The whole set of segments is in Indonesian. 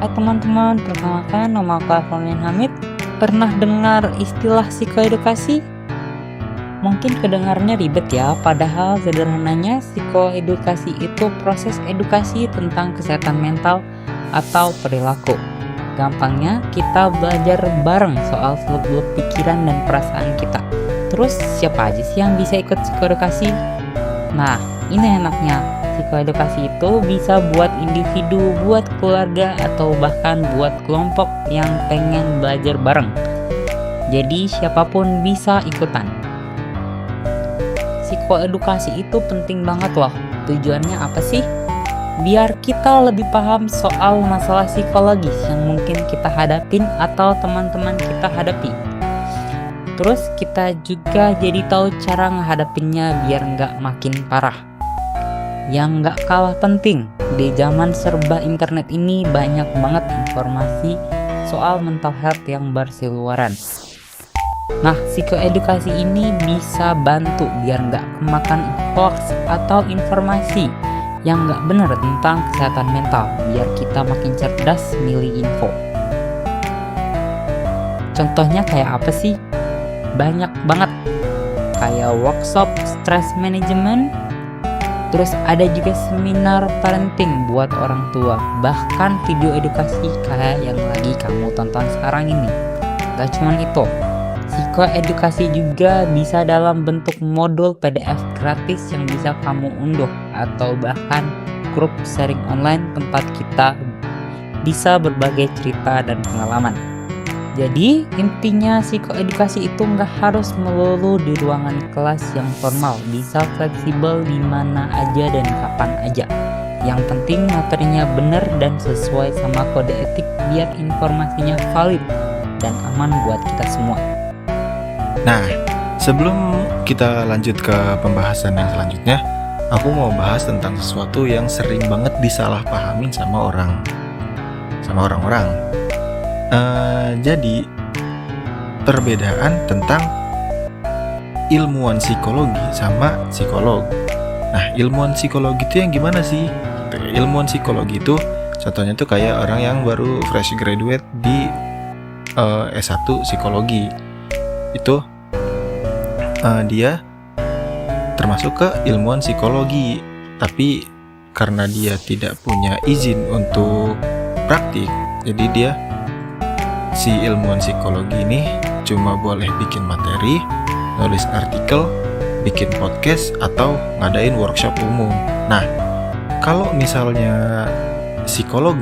Hai teman-teman, perkenalkan nama aku Afromin Hamid. Pernah dengar istilah psikoedukasi? Mungkin kedengarnya ribet ya, padahal sederhananya psikoedukasi itu proses edukasi tentang kesehatan mental atau perilaku. Gampangnya, kita belajar bareng soal seluk-beluk pikiran dan perasaan kita. Terus siapa aja sih yang bisa ikut psikoedukasi? Nah, ini enaknya. Psikoedukasi itu bisa buat individu, buat keluarga, atau bahkan buat kelompok yang pengen belajar bareng. Jadi siapapun bisa ikutan. Psikoedukasi itu penting banget loh. Tujuannya apa sih? Biar kita lebih paham soal masalah psikologis yang mungkin kita hadapin atau teman-teman kita hadapi. Terus kita juga jadi tahu cara ngehadapinnya biar nggak makin parah. Yang nggak kalah penting, di zaman serba internet ini banyak banget informasi soal mental health yang berseliweran. Nah, psikoedukasi ini bisa bantu biar nggak kemakan hoax atau informasi yang nggak benar tentang kesehatan mental, biar kita makin cerdas milih info. Contohnya kayak apa sih? Banyak banget, kayak workshop stress management. Terus ada juga seminar parenting buat orang tua. Bahkan video edukasi kayak yang lagi kamu tonton sekarang ini. Gak cuma itu, psikoedukasi juga bisa dalam bentuk modul PDF gratis yang bisa kamu unduh, atau bahkan grup sharing online tempat kita bisa berbagai cerita dan pengalaman. Jadi intinya psikoedukasi itu nggak harus melulu di ruangan kelas yang formal, bisa fleksibel di mana aja dan kapan aja. Yang penting materinya benar dan sesuai sama kode etik biar informasinya valid dan aman buat kita semua. Nah, sebelum kita lanjut ke pembahasan yang selanjutnya, aku mau bahas tentang sesuatu yang sering banget disalahpahamin sama orang-orang. Jadi perbedaan tentang ilmuwan psikologi sama psikolog. Nah, ilmuwan psikologi itu yang gimana sih? Ilmuwan psikologi itu contohnya tuh kayak orang yang baru fresh graduate di S1 psikologi. Itu dia termasuk ke ilmuwan psikologi. Tapi karena dia tidak punya izin untuk praktik, jadi dia si ilmuwan psikologi ini cuma boleh bikin materi, nulis artikel, bikin podcast, atau ngadain workshop umum. Nah, kalau misalnya psikolog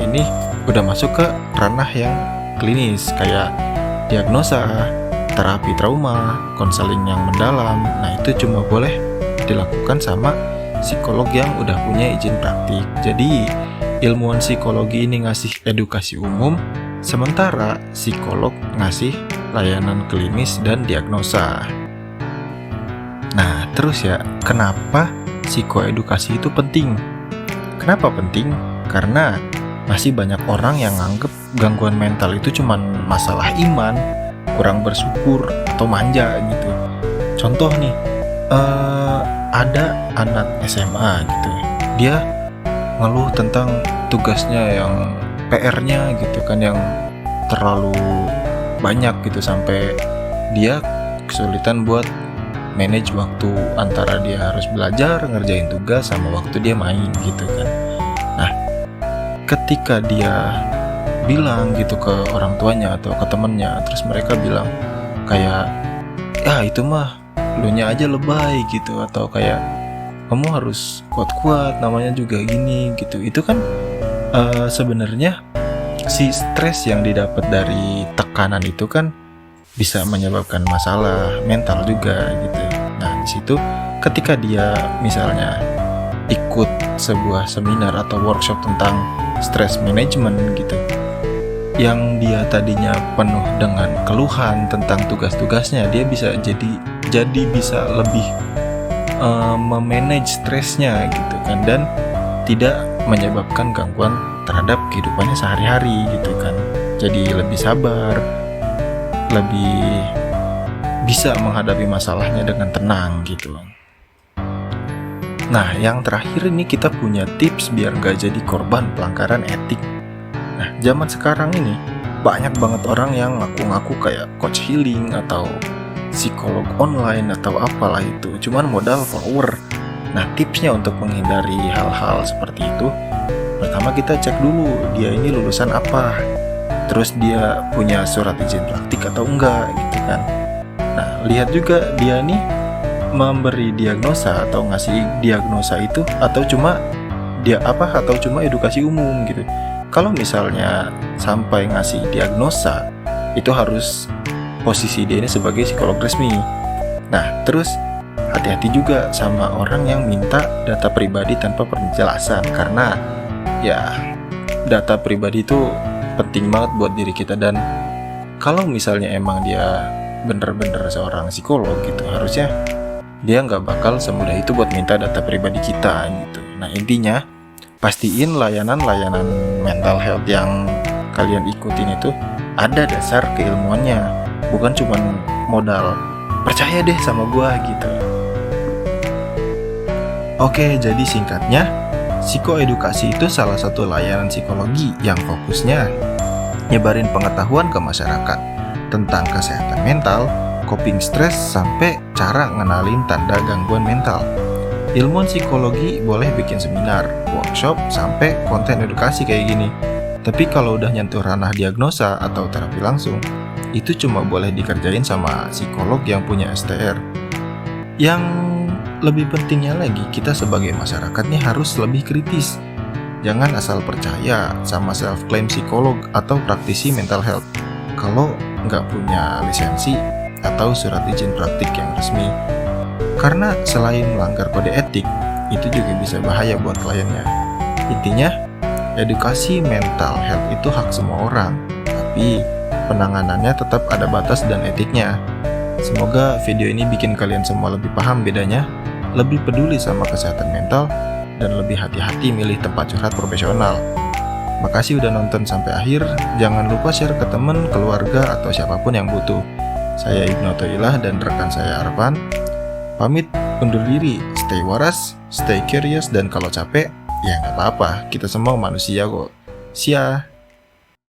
ini udah masuk ke ranah yang klinis, kayak diagnosa, terapi trauma, konseling yang mendalam. Nah, itu cuma boleh dilakukan sama psikolog yang udah punya izin praktik. Jadi, ilmuwan psikologi ini ngasih edukasi umum, sementara psikolog ngasih layanan klinis dan diagnosa. Nah, terus ya, kenapa psikoedukasi itu penting? Kenapa penting? Karena masih banyak orang yang nganggep gangguan mental itu cuma masalah iman, kurang bersyukur, atau manja gitu. Contoh nih, ada anak SMA gitu, dia ngeluh tentang tugasnya yang PR-nya gitu kan, yang terlalu banyak gitu, sampai dia kesulitan buat manage waktu antara dia harus belajar, ngerjain tugas, sama waktu dia main gitu kan. Nah, ketika dia bilang gitu ke orang tuanya atau ke temennya, terus mereka bilang kayak, ya itu mah lunya aja lebay gitu, atau kayak kamu harus kuat-kuat, namanya juga gini gitu. Itu kan sebenarnya si stres yang didapat dari tekanan itu kan bisa menyebabkan masalah mental juga gitu. Nah, di situ ketika dia misalnya ikut sebuah seminar atau workshop tentang stress management gitu, yang dia tadinya penuh dengan keluhan tentang tugas-tugasnya, dia bisa jadi bisa lebih memanage stresnya gitu kan, dan tidak menyebabkan gangguan terhadap kehidupannya sehari-hari gitu kan. Jadi lebih sabar, lebih bisa menghadapi masalahnya dengan tenang gitu. Nah, yang terakhir ini kita punya tips biar gak jadi korban pelanggaran etik. Nah, zaman sekarang ini banyak banget orang yang ngaku-ngaku kayak coach healing atau psikolog online atau apalah itu, cuman modal follower. Nah, tipsnya untuk menghindari hal-hal seperti itu, pertama kita cek dulu dia ini lulusan apa, terus dia punya surat izin praktik atau enggak gitu kan. Nah, lihat juga dia nih memberi diagnosa atau ngasih diagnosa itu atau cuma edukasi umum gitu. Kalau misalnya sampai ngasih diagnosa, itu harus posisi dia ini sebagai psikolog resmi. Nah, terus hati-hati juga sama orang yang minta data pribadi tanpa penjelasan, karena ya data pribadi itu penting banget buat diri kita, dan kalau misalnya emang dia bener-bener seorang psikolog gitu, harusnya dia nggak bakal semudah itu buat minta data pribadi kita gitu. Nah, intinya pastiin layanan-layanan mental health yang kalian ikutin itu ada dasar keilmuannya, bukan cuman modal percaya deh sama gua gitu. Oke, jadi singkatnya, psikoedukasi itu salah satu layanan psikologi yang fokusnya nyebarin pengetahuan ke masyarakat tentang kesehatan mental, coping stres, sampai cara ngenalin tanda gangguan mental. Ilmuwan psikologi boleh bikin seminar, workshop, sampai konten edukasi kayak gini. Tapi kalau udah nyentuh ranah diagnosa atau terapi langsung, itu cuma boleh dikerjain sama psikolog yang punya STR. Yang lebih pentingnya lagi, kita sebagai masyarakatnya harus lebih kritis. Jangan asal percaya sama self-claim psikolog atau praktisi mental health kalau nggak punya lisensi atau surat izin praktik yang resmi. Karena selain melanggar kode etik, itu juga bisa bahaya buat kliennya. Intinya, edukasi mental health itu hak semua orang, tapi penanganannya tetap ada batas dan etiknya. Semoga video ini bikin kalian semua lebih paham bedanya, lebih peduli sama kesehatan mental, dan lebih hati-hati milih tempat curhat profesional. Makasih udah nonton sampai akhir. Jangan lupa share ke teman, keluarga, atau siapapun yang butuh. Saya Ibnu Athaillah dan rekan saya Arfan pamit undur diri. Stay waras, stay curious, dan kalau capek, ya nggak apa-apa. Kita semua manusia kok. See ya.